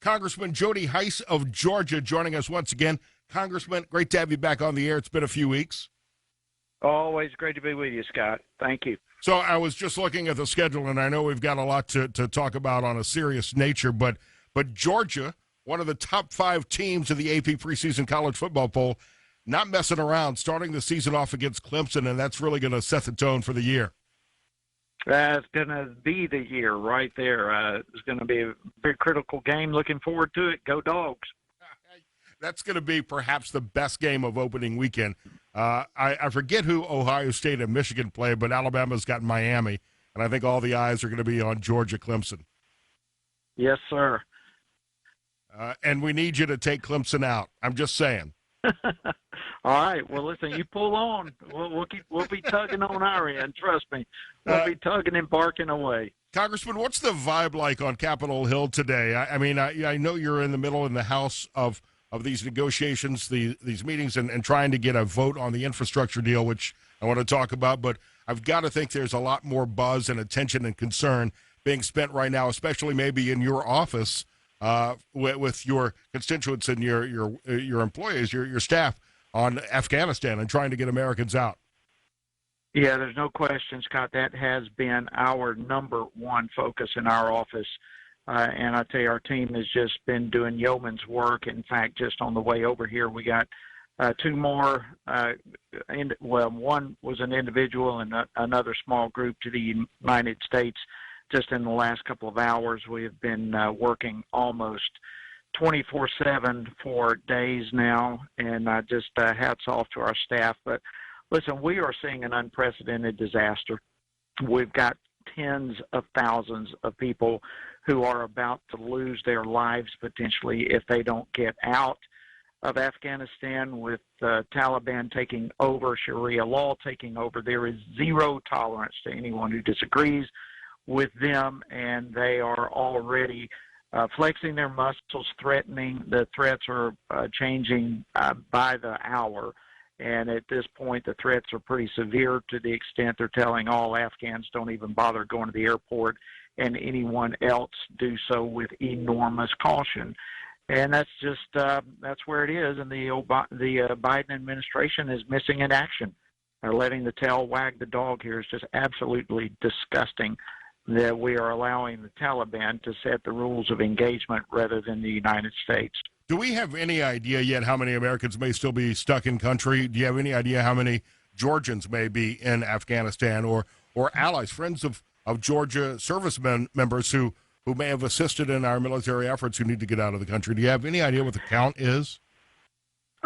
Congressman Jody Hice of Georgia joining us once again. Congressman, great to have you back on the air. It's been a few weeks. Always great to be with you, Scott. Thank you. So I was just looking at the schedule, and I know we've got a lot to talk about on a serious nature, but Georgia, one of the top 5 teams in the AP preseason college football poll, not messing around, starting the season off against Clemson, and that's really going to set the tone for the year. That's going to be the year right there. It's going to be a very critical game. Looking forward to it. Go Dogs. That's going to be perhaps the best game of opening weekend. I forget who Ohio State and Michigan play, but Alabama's got Miami, and I think all the eyes are going to be on Georgia-Clemson. Yes, sir. And we need you to take Clemson out. I'm just saying. All right. Well, listen, you pull on. We'll be tugging on our end. Trust me. We'll be tugging and barking away. Congressman, what's the vibe like on Capitol Hill today? I mean, I know you're in the middle in the House of these negotiations, these meetings, and trying to get a vote on the infrastructure deal, which I want to talk about. But I've got to think there's a lot more buzz and attention and concern being spent right now, especially maybe in your office with your constituents and your employees, your staff on Afghanistan and trying to get Americans out. Yeah, there's no question, Scott. That has been our number one focus in our office. And I tell you, our team has just been doing yeoman's work. In fact, just on the way over here, we got 2 more. One was an individual and another small group to the United States. Just in the last couple of hours, we have been working almost 24/7 for days now, and just hats off to our staff. But listen, we are seeing an unprecedented disaster. We've got tens of thousands of people who are about to lose their lives potentially if they don't get out of Afghanistan. With the Taliban taking over, Sharia law taking over, there is zero tolerance to anyone who disagrees with them, and they are already flexing their muscles, threatening. The threats are changing by the hour. And at this point, the threats are pretty severe to the extent they're telling all Afghans don't even bother going to the airport, and anyone else do so with enormous caution. And that's just that's where it is. And the Biden administration is missing in action. They're letting the tail wag the dog here. It's just absolutely disgusting that we are allowing the Taliban to set the rules of engagement rather than the United States. Do we have any idea yet how many Americans may still be stuck in country? Do you have any idea how many Georgians may be in Afghanistan or allies, friends of Georgia servicemen members who may have assisted in our military efforts who need to get out of the country? Do you have any idea what the count is?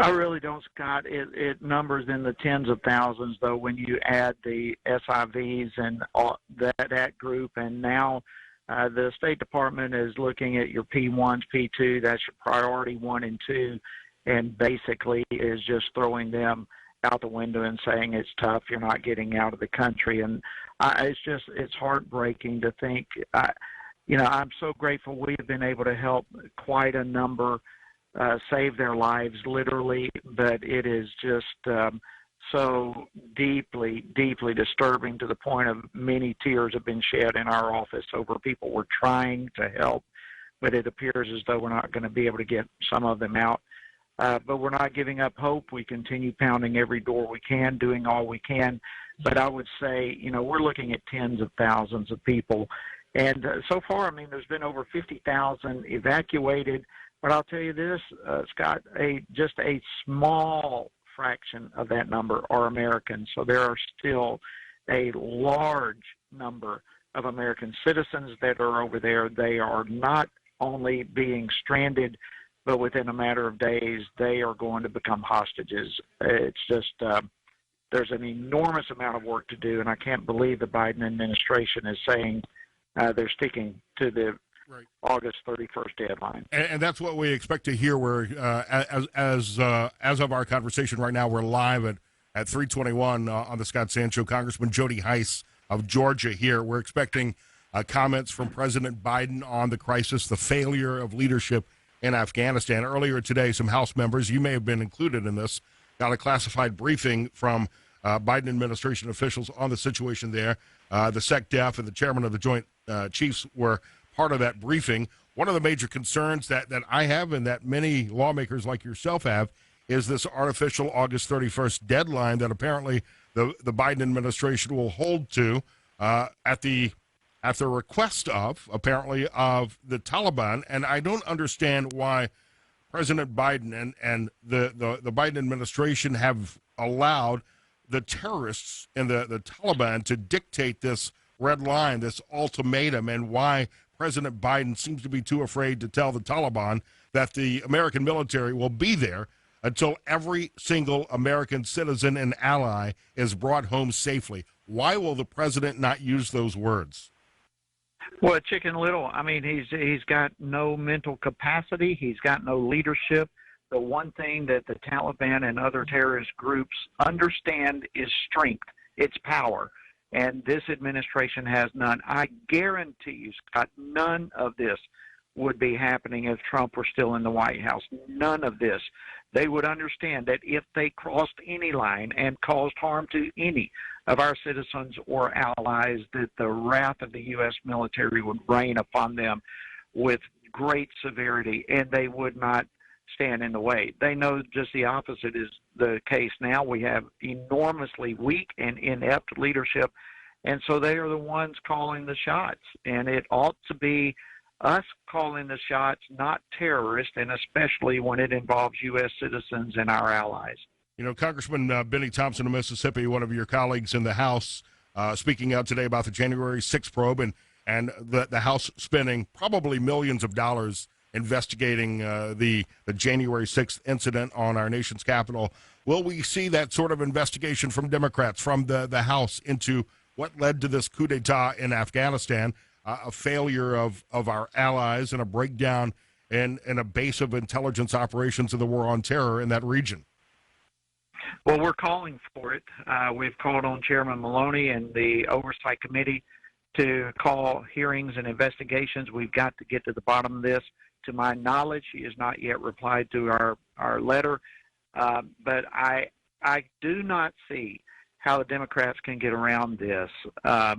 I really don't, Scott. It numbers in the tens of thousands, though, when you add the SIVs and all that group. And now the State Department is looking at your P1s, P2, that's your priority 1 and 2, and basically is just throwing them out the window and saying it's tough, you're not getting out of the country. And it's heartbreaking to think. I'm so grateful we have been able to help quite a number save their lives, literally, but it is just so deeply, deeply disturbing to the point of many tears have been shed in our office over people we're trying to help, but it appears as though we're not going to be able to get some of them out. But we're not giving up hope. We continue pounding every door we can, doing all we can. But I would say, we're looking at tens of thousands of people. And so far, there's been over 50,000 evacuated. But I'll tell you this, Scott, just a small fraction of that number are Americans. So there are still a large number of American citizens that are over there. They are not only being stranded, but within a matter of days, they are going to become hostages. It's just there's an enormous amount of work to do, and I can't believe the Biden administration is saying they're sticking to the August 31st deadline. And that's what we expect to hear. Where as of our conversation right now, we're live at 3:21 on the Scott Sands Show. Congressman Jody Hice of Georgia here. We're expecting comments from President Biden on the crisis, the failure of leadership in Afghanistan. Earlier today, some House members, you may have been included in this, got a classified briefing from Biden administration officials on the situation there. The SecDef and the chairman of the Joint Chiefs were part of that briefing. one of the major concerns that I have and that many lawmakers like yourself have is this artificial August 31st deadline that apparently the Biden administration will hold to at the request of, apparently, of the Taliban. And I don't understand why President Biden and the Biden administration have allowed the terrorists and the Taliban to dictate this red line, this ultimatum, and why President Biden seems to be too afraid to tell the Taliban that the American military will be there until every single American citizen and ally is brought home safely. Why will the president not use those words? Well, Chicken Little, I mean, he's got no mental capacity. He's got no leadership. The one thing that the Taliban and other terrorist groups understand is strength. It's power. And this administration has none. I guarantee you, Scott, none of this would be happening if Trump were still in the White House. None of this. They would understand that if they crossed any line and caused harm to any of our citizens or allies, that the wrath of the U.S. military would rain upon them with great severity, and they would not stand in the way. They know just the opposite is the case now. We have enormously weak and inept leadership, and so they are the ones calling the shots, and it ought to be us calling the shots, not terrorists, and especially when it involves U.S. citizens and our allies. You know, Congressman Benny Thompson of Mississippi, one of your colleagues in the House, speaking out today about the January 6th probe and the House spending probably millions of dollars investigating the January 6th incident on our nation's capital. Will we see that sort of investigation from Democrats, from the House, into what led to this coup d'etat in Afghanistan, a failure of our allies, and a breakdown in a base of intelligence operations of the war on terror in that region? Well, we're calling for it. We've called on Chairman Maloney and the Oversight Committee to call hearings and investigations. We've got to get to the bottom of this. To my knowledge, he has not yet replied to our letter. But I do not see how the Democrats can get around this.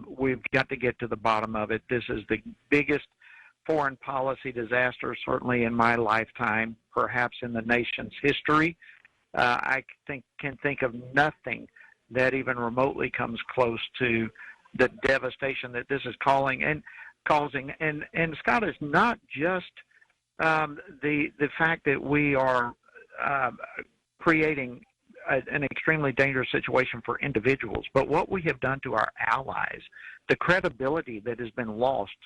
We've got to get to the bottom of it. This is the biggest foreign policy disaster, certainly in my lifetime, perhaps in the nation's history. I can think of nothing that even remotely comes close to the devastation that this is causing. And Scott, is not just the fact that we are creating an extremely dangerous situation for individuals, but what we have done to our allies, the credibility that has been lost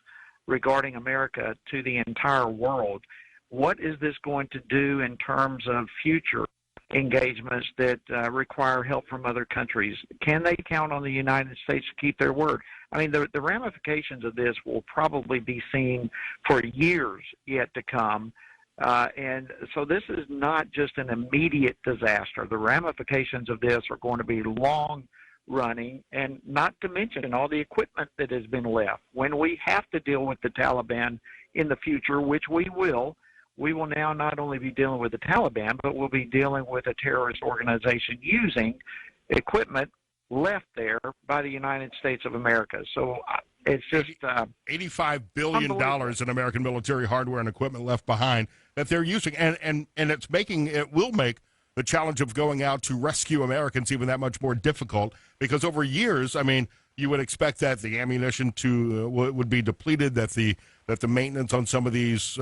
regarding America to the entire world. What is this going to do in terms of future engagements that require help from other countries? Can they count on the United States to keep their word? I mean, the ramifications of this will probably be seen for years yet to come. And so this is not just an immediate disaster. The ramifications of this are going to be long running, and not to mention all the equipment that has been left. When we have to deal with the Taliban in the future, which we will now not only be dealing with the Taliban, but we'll be dealing with a terrorist organization using equipment left there by the United States of America. So it's just $85 billion in American military hardware and equipment left behind that they're using, and it will make the challenge of going out to rescue Americans even that much more difficult, because over years, I mean, you would expect that the ammunition would be depleted, that the maintenance on some of these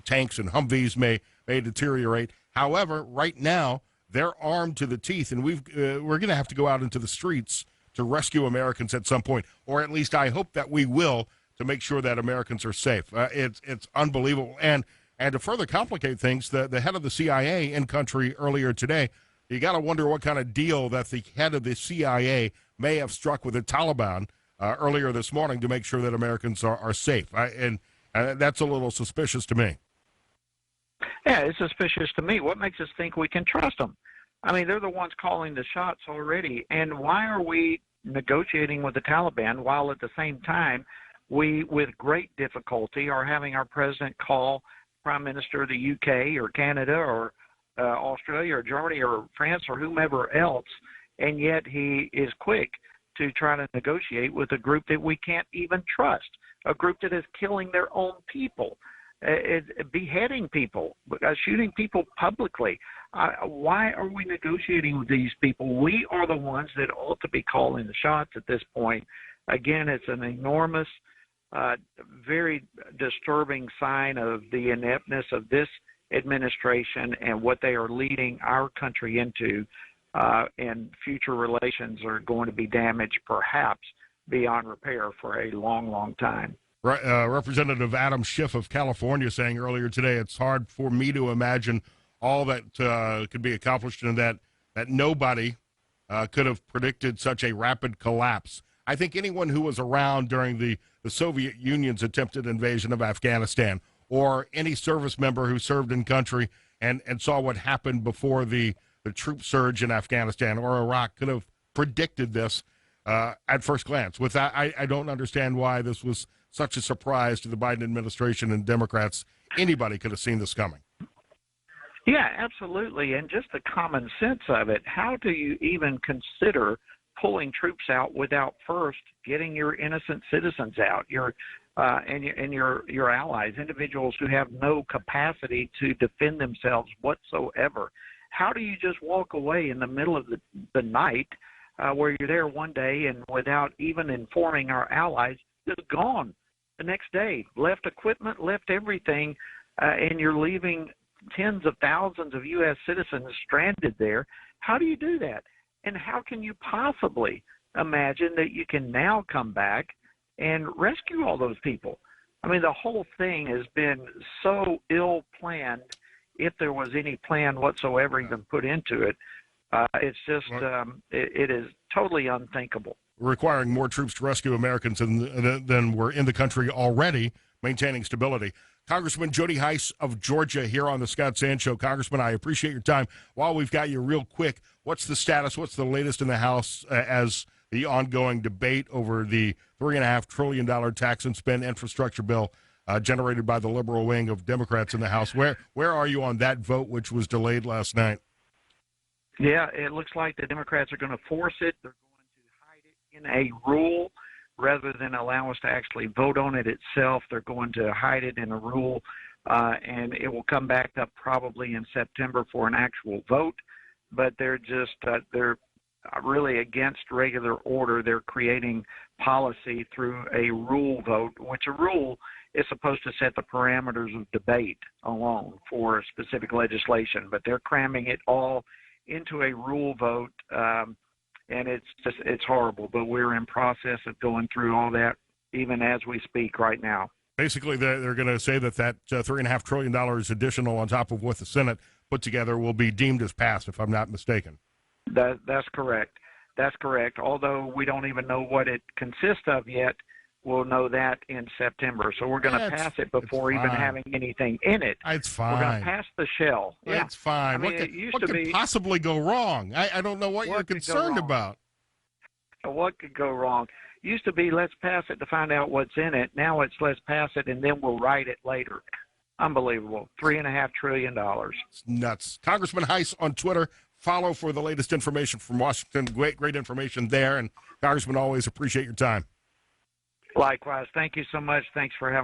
tanks and Humvees may deteriorate. However, right now they're armed to the teeth, and we're going to have to go out into the streets to rescue Americans at some point, or at least I hope that we will, to make sure that Americans are safe. It's unbelievable. And to further complicate things, the head of the CIA in country earlier today, you got to wonder what kind of deal that the head of the CIA may have struck with the Taliban earlier this morning to make sure that Americans are safe. And that's a little suspicious to me. Yeah, it's suspicious to me. What makes us think we can trust them? I mean, they're the ones calling the shots already. And why are we negotiating with the Taliban while at the same time we, with great difficulty, are having our president call Prime Minister of the UK or Canada or Australia or Germany or France or whomever else, and yet he is quick to try to negotiate with a group that we can't even trust? a group that is killing their own people, beheading people, shooting people publicly. Why are we negotiating with these people? We are the ones that ought to be calling the shots at this point. Again, it's an enormous, very disturbing sign of the ineptness of this administration and what they are leading our country into, and future relations are going to be damaged, perhaps beyond repair, for a long, long time. Representative Adam Schiff of California saying earlier today, it's hard for me to imagine all that could be accomplished, and that nobody could have predicted such a rapid collapse. I think anyone who was around during the Soviet Union's attempted invasion of Afghanistan, or any service member who served in country and saw what happened before the troop surge in Afghanistan or Iraq, could have predicted this at first glance. With that, I don't understand why this was such a surprise to the Biden administration and Democrats. Anybody could have seen this coming. Yeah, absolutely. And just the common sense of it. How do you even consider pulling troops out without first getting your innocent citizens out, your allies, individuals who have no capacity to defend themselves whatsoever? How do you just walk away in the middle of the night, where you're there one day and without even informing our allies, just gone the next day, left equipment, left everything, and you're leaving tens of thousands of U.S. citizens stranded there? How do you do that? And how can you possibly imagine that you can now come back and rescue all those people? I mean, the whole thing has been so ill planned, if there was any plan whatsoever even put into it. It's just, it is totally unthinkable. Requiring more troops to rescue Americans than were in the country already, maintaining stability. Congressman Jody Hice of Georgia here on the Scott Sand Show. Congressman, I appreciate your time. While we've got you, real quick, what's the status, what's the latest in the House as the ongoing debate over the $3.5 trillion tax and spend infrastructure bill generated by the liberal wing of Democrats in the House? Where are you on that vote, which was delayed last night? Yeah, it looks like the Democrats are going to force it. They're going to hide it in a rule rather than allow us to actually vote on it itself. They're going to hide it in a rule, and it will come back up probably in September for an actual vote. But they're just they're really against regular order. They're creating policy through a rule vote, which a rule is supposed to set the parameters of debate alone for specific legislation. But they're cramming it all into a rule vote, and it's horrible. But we're in process of going through all that even as we speak right now. Basically, they're going to say that $3.5 trillion additional on top of what the Senate put together will be deemed as passed, if I'm not mistaken. That's correct. That's correct. Although we don't even know what it consists of yet, we'll know that in September. So we're going to pass it before even having anything in it. It's fine. We're going to pass the shell. Yeah. It's fine. I mean, what could possibly go wrong? I don't know what you're concerned about. What could go wrong? Used to be, let's pass it to find out what's in it. Now it's let's pass it and then we'll write it later. Unbelievable. $3.5 trillion. It's nuts. Congressman Hice on Twitter. Follow for the latest information from Washington. Great information there. And Congressman, always appreciate your time. Likewise. Thank you so much. Thanks for having